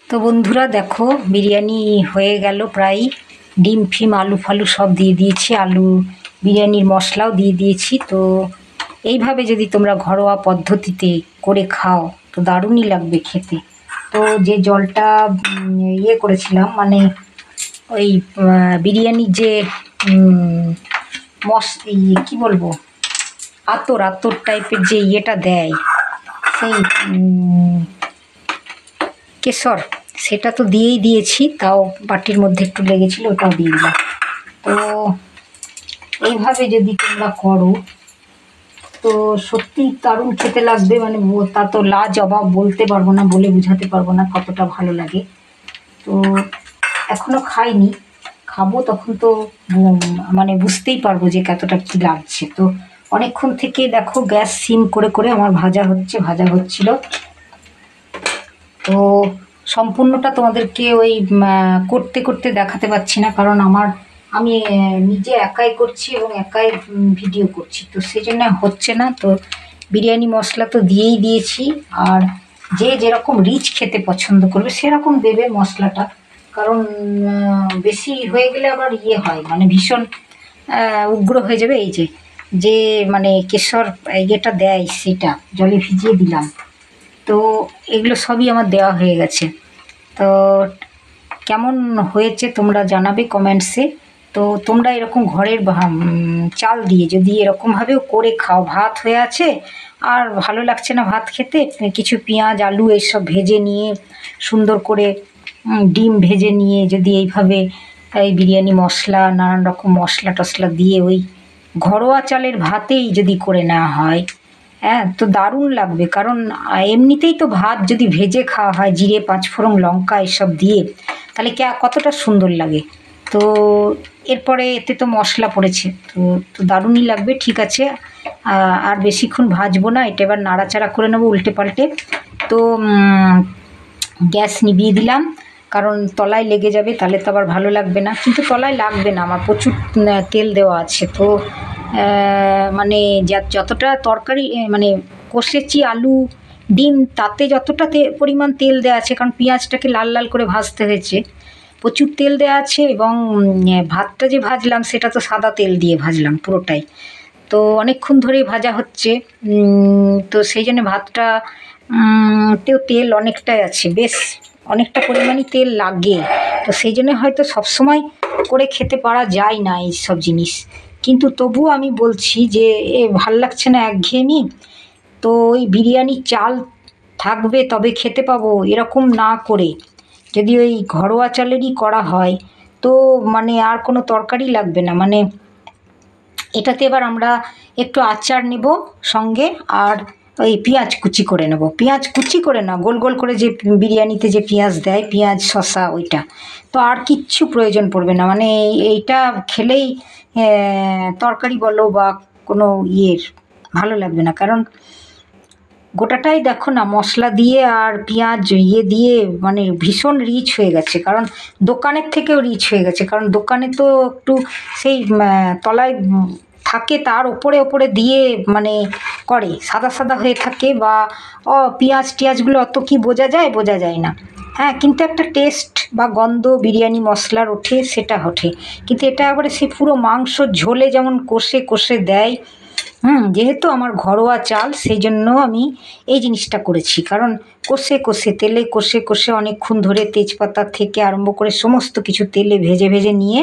তো বন্ধুরা দেখো, বিরিয়ানি হয়ে গেল প্রায়। ডিম ফিম আলু ফালু সব দিয়ে দিয়েছি, আলু বিরিয়ানির মশলাও দিয়ে দিয়েছি। তো এইভাবে যদি তোমরা ঘরোয়া পদ্ধতিতে করে খাও তো দারুণই লাগবে খেতে। তো যে জলটা করেছিলাম, মানে ওই বিরিয়ানির যে কি বলবো, আতর আতর টাইপের যে দেয়, সেই কেশর, সেটা তো দিয়েই দিয়েছি, তাও বাটির মধ্যে একটু লেগেছিল, ওটাও দিয়ে দিলাম। তো এইভাবে যদি তোমরা করো তো সত্যি দারুণ খেতে লাগবে। মানে তা তো লাজবাব, বলতে পারবো না, বলে বোঝাতে পারবো না কতটা ভালো লাগে। তো এখনো খাইনি, খাবো তখন তো মানে বুঝতেই পারবো যে কতটা কি লাগছে। তো অনেকক্ষণ থেকে দেখো গ্যাস সিম করে করে আমার ভাজা হচ্ছিল। তো সম্পূর্ণটা তোমাদেরকে ওই করতে করতে দেখাতে পারছি না, কারণ আমি নিজে একাই করছি এবং একাই ভিডিও করছি, তো সেই জন্য হচ্ছে না। তো বিরিয়ানি মশলা তো দিয়েই দিয়েছি, আর যে যেরকম রিচ খেতে পছন্দ করবে সেরকম দেবে মশলাটা, কারণ বেশি হয়ে গেলে আবার হয়, মানে ভীষণ উগ্র হয়ে যাবে। এই যে যে মানে কেশর দেয়, সেটা জলে ভিজিয়ে দিলাম। তো এগুলো সবই আমার দেওয়া হয়ে গেছে। তো কেমন হয়েছে তোমরা জানাবে কমেন্টসে। তো তোমরা এরকম ঘরের চাল দিয়ে যদি এরকমভাবেও করে খাও, ভাত হয়ে আছে আর ভালো লাগছে না ভাত খেতে, কিছু পেঁয়াজ আলু এইসব ভেজে নিয়ে সুন্দর করে ডিম ভেজে নিয়ে যদি এইভাবে এই বিরিয়ানি মশলা নানান রকম মশলা টশলা দিয়ে ওই ঘরোয়া চালের ভাতেই যদি করে নেওয়া হয়, হ্যাঁ, তো দারুণ লাগবে। কারণ এমনিতেই তো ভাত যদি ভেজে খাওয়া হয় জিরে পাঁচফোড়ন লঙ্কা এসব দিয়ে, তাহলে কতটা সুন্দর লাগে। তো এরপরে এতে তো মশলা পড়েছে, তো তো দারুণই লাগবে। ঠিক আছে, আর বেশিক্ষণ ভাজবো না, এটা এবার নাড়াচাড়া করে নেবো উল্টে পাল্টে। তো গ্যাস নিভিয়ে দিলাম, কারণ তলায় লেগে যাবে, তাহলে তো আবার ভালো লাগবে না। কিন্তু তলায় লাগবে না, আমার প্রচুর তেল দেওয়া আছে। তো মানে যতটা তরকারি মানে কষেছি আলু ডিম, তাতে যতটা পরিমাণ তেল দেওয়া আছে, কারণ পেঁয়াজটাকে লাল লাল করে ভাজতে হয়েছে, প্রচুর তেল দেওয়া আছে। এবং ভাতটা যে ভাজলাম সেটা তো সাদা তেল দিয়ে ভাজলাম পুরোটাই। তো অনেকক্ষণ ধরেই ভাজা হচ্ছে, তো সেই জন্য ভাতটা তেও তেল অনেকটাই আছে, বেশ অনেকটা পরিমাণই তেল লাগে। তো সেই জন্য হয়তো সবসময় করে খেতে পারা যায় না এইসব জিনিস, কিন্তু তবুও আমি বলছি যে ভাল লাগছে না, একঘেয়েমি। তো ওই বিরিয়ানির চাল থাকবে তবে খেতে পাবো, এরকম না করে যদি ওই ঘরোয়া চালেরই করা হয়, তো মানে আর কোনো তরকারি লাগবে না। মানে এটাতে এবার আমরা একটু আচার নেব সঙ্গে, আর ওই পেঁয়াজ কুচি করে নেব, পেঁয়াজ কুচি করে না, গোল গোল করে যে বিরিয়ানিতে যে পেঁয়াজ দেয়, পেঁয়াজ শসা, ওইটা। তো আর কিচ্ছু প্রয়োজন পড়বে না, মানে এইটা খেলেই তরকারি বলো বা কোনো ভালো লাগবে না। কারণ গোটাটাই দেখো না মশলা দিয়ে আর পেঁয়াজ দিয়ে মানে ভীষণ রিচ হয়ে গেছে, কারণ দোকানের থেকেও রিচ হয়ে গেছে। কারণ দোকানে তো একটু সেই তলায় থাকে, তার ওপরে ওপরে দিয়ে মানে করে সাদা সাদা হয়ে থাকে, বা পেঁয়াজ টিয়াজগুলো অত কি বোঝা যায় না। হ্যাঁ, কিন্তু একটা টেস্ট বা গন্ধ বিরিয়ানি মশলার ওঠে, সেটা ওঠে। কিন্তু এটা একবারে সে পুরো মাংস ঝোলে যেমন কষে কষে দেয়। যেহেতু আমার ঘরোয়া চাল, সেই জন্য আমি এই জিনিসটা করেছি। কারণ কষে কষে তেলে কষে কষে অনেকক্ষণ ধরে তেজপাতা থেকে আরম্ভ করে সমস্ত কিছু তেলে ভেজে ভেজে নিয়ে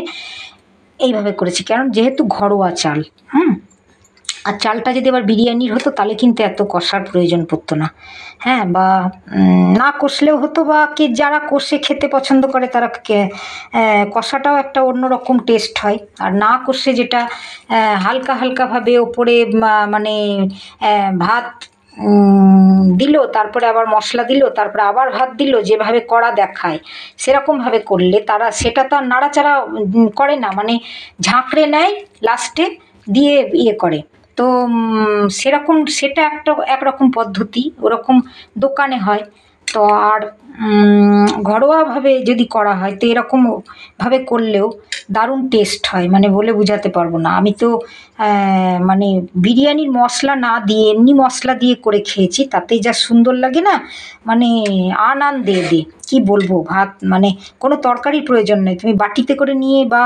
এইভাবে করেছি, কারণ যেহেতু ঘরোয়া চাল। আর চালটা যদি আবার বিরিয়ানির হতো তাহলে কিন্তু এত কষার প্রয়োজন পড়তো না। হ্যাঁ, বা না কষলেও হতো, বা যারা কষে খেতে পছন্দ করে তারা কষাটাও একটা অন্যরকম টেস্ট হয়। আর না কষে যেটা হালকা হালকাভাবে ওপরে মানে ভাত দিল, তারপরে আবার মশলা দিল, তারপরে আবার ভাত দিল, যেভাবে করা দেখায় সেরকমভাবে করলে তারা সেটা তো আর নাড়াচাড়া করে না, মানে ঝাঁকড়ে নেয় লাস্টে দিয়ে করে। তো সেরকম সেটা একরকম পদ্ধতি, ওরকম দোকানে হয়। তো আর ঘরোয়াভাবে যদি করা হয় তো এরকমভাবে করলেও দারুণ টেস্ট হয়, মানে বলে বোঝাতে পারবো না। আমি তো মানে বিরিয়ানির মশলা না দিয়ে এমনি মশলা দিয়ে করে খেয়েছি, তাতেই যা সুন্দর লাগে না, মানে আনন্দে দে কি বলবো। ভাত মানে কোনো তরকারির প্রয়োজন নেই, তুমি বাটিতে করে নিয়ে বা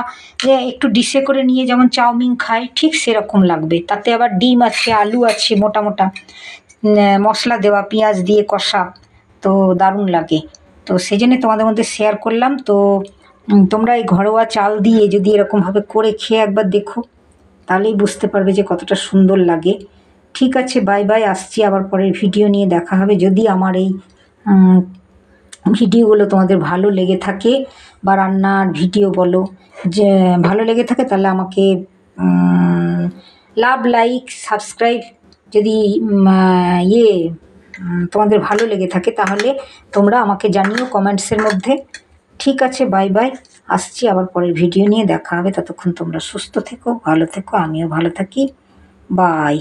একটু ডিশে করে নিয়ে যেমন চাউমিন খাই ঠিক সেরকম লাগবে। তাতে আবার ডিম আছে, আলু আছে মোটা মোটা, মশলা দেওয়া, পেঁয়াজ দিয়ে কষা, তো দারুণ লাগে। তো সেই জন্যে তোমাদের মধ্যে শেয়ার করলাম। তো তোমরা এই ঘরোয়া চাল দিয়ে যদি এরকমভাবে করে খেয়ে একবার দেখো, তাহলেই বুঝতে পারবে যে কতটা সুন্দর লাগে। ঠিক আছে, বাই বাই, আসছি আবার পরের ভিডিও নিয়ে দেখা হবে। যদি আমার এই ভিডিওগুলো তোমাদের ভালো লেগে থাকে বা রান্নার ভিডিও বলো যে ভালো লেগে থাকে, তাহলে আমাকে লাভ, লাইক, সাবস্ক্রাইব যদি তোমাদের ভালো লেগে থাকে তাহলে তোমরা আমাকে জানিও কমেন্টসের মধ্যে। ঠিক আছে, বাই বাই, আসছি আবার পরের ভিডিও নিয়ে দেখা হবে। ততক্ষণ তোমরা সুস্থ থেকো, ভালো থেকো, আমিও ভালো থাকি। বাই।